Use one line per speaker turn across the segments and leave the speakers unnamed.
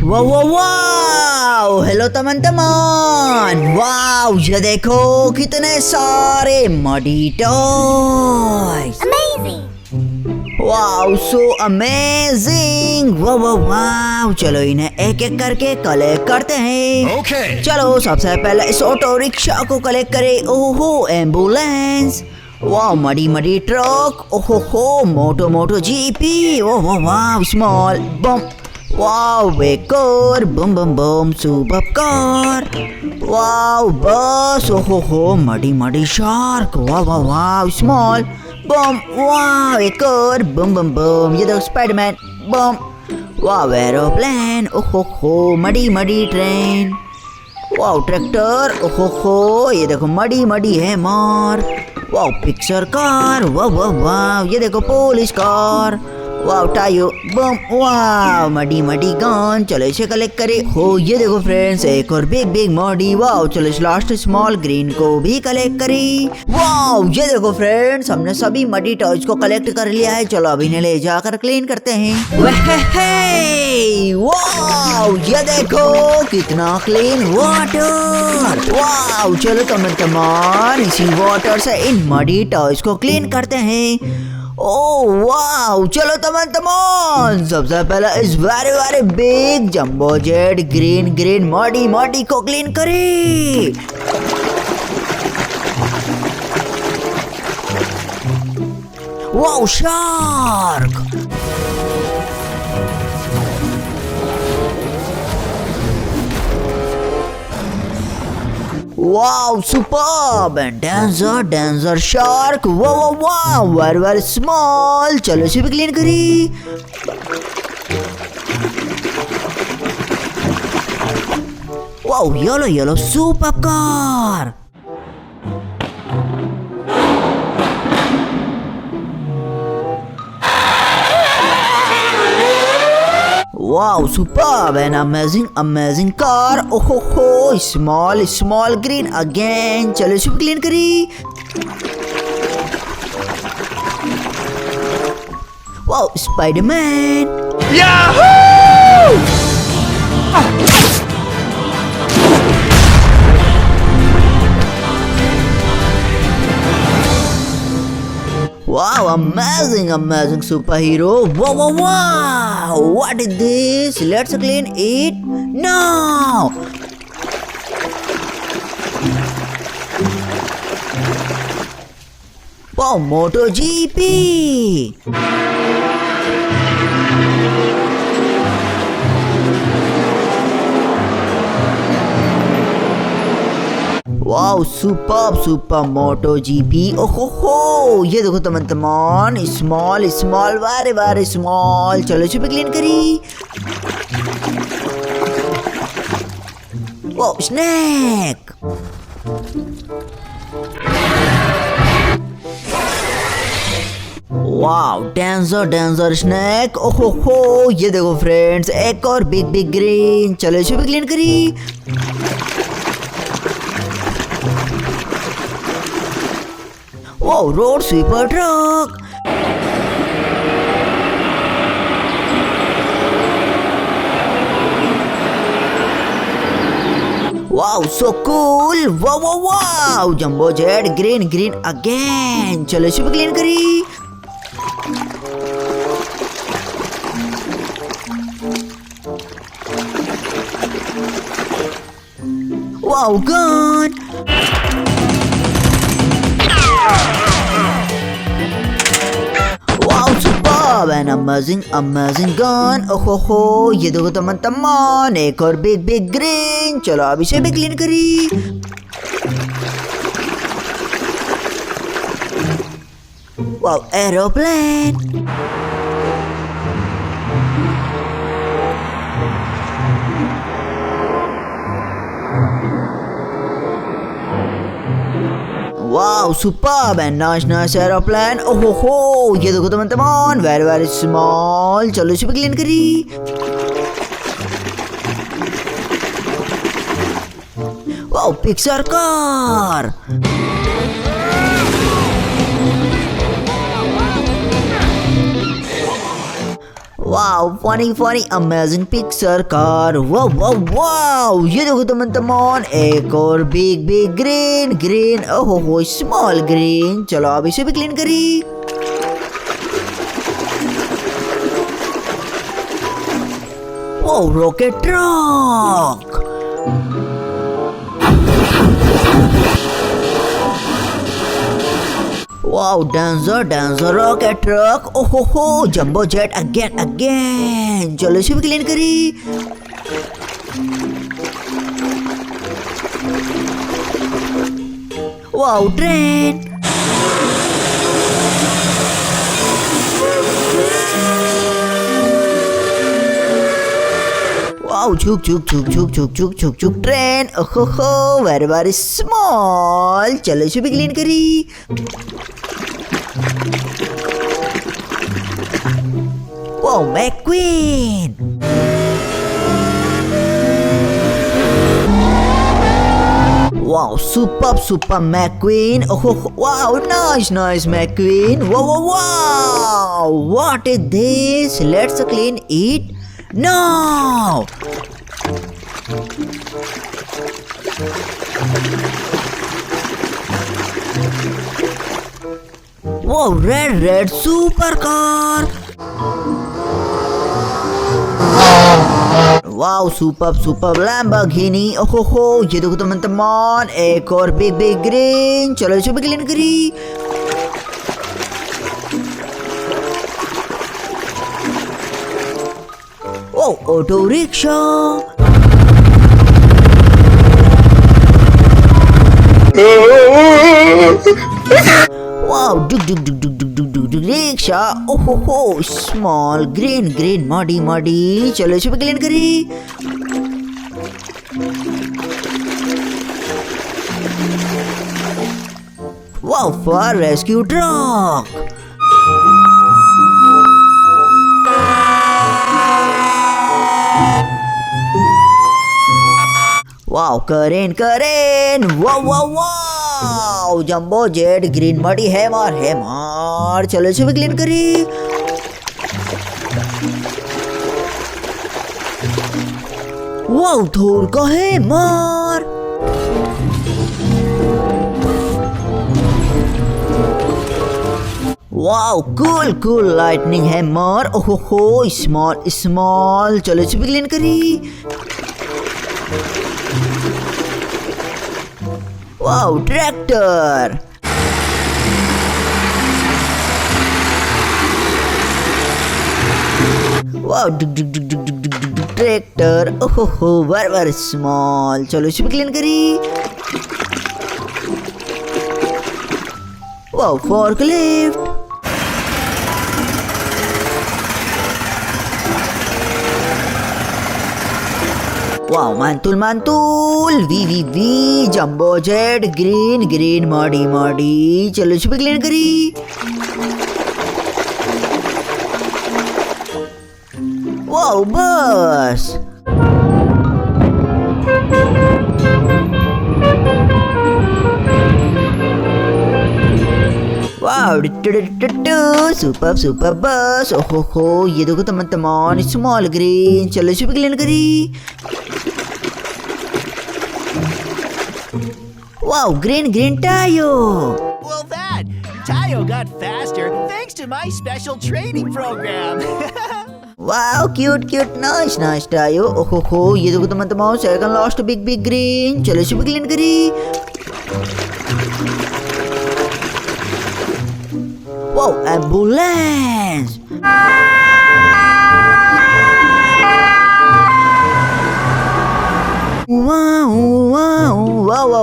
वाह वाह वाह, हेलो teman-teman. Wow, ये देखो कितने सारे muddy toys.
Amazing!
Wow so amazing. वाह वाह वाह, चलो इन्हें एक एक करके कलेक्ट करते हैं.
Okay.
चलो सबसे पहले इस ऑटो रिक्शा को कलेक्ट करें. ओहो एम्बुलेंस. वाह मडी मडी ट्रक. ओहो हो मोटो मोटो जीपी. ओह वाह स्मॉल बम. वाह एक और बम बम बम सुपर कार. वाह बस. ओहो हो मडी मडी शार्क. वाह वाह वाह स्मॉल बम. वाह एक और बम बम बम. ये देखो स्पाइडरमैन बम. वाह एरोप्लेन. ओहो हो मडी मडी ट्रेन. वाह ट्रैक्टर. ओहो हो ये देखो मडी मडी है मार. वाह पिक्चर कार. वाह वाह वाह ये देखो पुलिस कार. वाह टायो बम. वाह मडी मडी गन. चलो इसे कलेक्ट करे. हो ये देखो फ्रेंड्स एक और बिग बिग मडी. वाह चलो इस लास्ट स्मॉल ग्रीन को भी कलेक्ट करी. वाह ये देखो फ्रेंड्स हमने सभी मडी टॉयज को कलेक्ट कर लिया है. चलो अब इन्हें ले जाकर क्लीन करते हैं. वाह ये देखो कितना क्लीन वाटर. वाह चलो तमन इसी वाटर से इन मडी टॉयज को क्लीन करते हैं. ओह वाह चलो तमन सबसे पहले इस very very big jumbo jet green green muddy muddy को क्लीन करें. वाह shark. Wow, superb and dancer shark. Wow, wow, wow, very very small. चलो इसे भी क्लीन करी. Wow, yellow superb car. Wow, superb and amazing car. Oh ho, small green again. चलो इसे भी क्लीन करी. Wow, Spider-Man.
Yahoo!
Wow, amazing superhero. Wow, what is this? Let's clean it now. Wow, MotoGP. Wow super moto GP. ओहो हो ये देखो तमन small very small. चलो इसे भी क्लीन करी. Wow snake. Wow danger snake. ओहो हो ये देखो फ्रेंड्स एक और बिग ग्रीन. चलो इसे भी क्लीन करी. Wow, road sweeper truck. Wow, so cool. Wow. Jumbo jet green again. चलो इसे भी क्लीन करी. Wow, gun. Wow, superb and amazing gun. ओहो हो ये देखो तमन एक और बिग ग्रीन. चलो अब इसे भी क्लीन करी. Wow aeroplane. Wow superb and nice aeroplane. ओहो हो ये देखो तमन वेरी स्मॉल. चलो इसे भी क्लीन करी. Wow picture car. Wow funny funny amazing picture car, wow wow wow, ये देखो तमन एक और बिग बिग ग्रीन ग्रीन, ओहो हो स्मॉल ग्रीन। चलो अब इसे भी क्लीन करी। Wow rocket truck, wow dancer rocket truck, ओहो हो जंबो जेट अगेन। चलो इसे भी क्लीन करी। वाओ ट्रेन, वाओ छुक छुक ट्रेन, ओहो हो वेरी स्मॉल। चलो इसे भी क्लीन करी। Wow McQueen, wow super McQueen, ओहो wow nice McQueen, wow what is this, let's clean it now. Wow red super car, wow super Lamborghini, ओहो हो ये देखो तमन एक और बिग ग्रीन। चलो इसे भी क्लीन करी। ओ ऑटो रिक्शा, वाओ डुग रिक्शा, ओहो हो स्मॉल ग्रीन मडी। चलो इसे भी क्लीन करी। Wow fire rescue truck, wow Karen, wow jumbo jet green muddy hammer. चलो इसे भी क्लीन करी। वाओ थोर का hammer, wow cool lightning hammer, ओहो हो स्मॉल। चलो इसे भी क्लीन करी। वाओ ट्रैक्टर, वाओ ट्रैक्टर, ओहो हो वेरी स्मॉल। चलो इसे भी क्लीन करी। वाओ फोर्कलिफ्ट, वाओ मांतुल वी जंबो जेट ग्रीन मडी। चलो इसे भी क्लीन करी। वाओ बस, वाओ सुपर बस, ओहो हो ये देखो तमन स्मॉल ग्रीन। चलो इसे भी क्लीन करी। Wow green Tayo,
Well, that Tayo got faster thanks to my special training program.
Wow cute nice Tayo, ओहो हो ये देखो तमन सेकंड लास्ट बिग ग्रीन। चलो इसे भी क्लीन करी। Wow ambulance,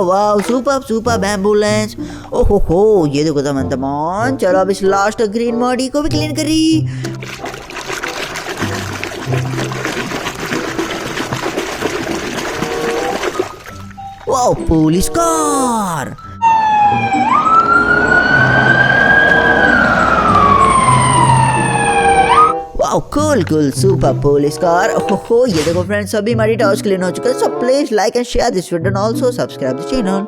wow super ambulance, ओहो हो ये देखो तमन। चलो अब इस लास्ट ग्रीन मॉडी को भी क्लीन करी। Wow police car, wow cool super police car, ओहो ये देखो फ्रेंड्स सभी हमारी टास्क क्लीन हो चुका है। So please like and share this video and also subscribe the channel.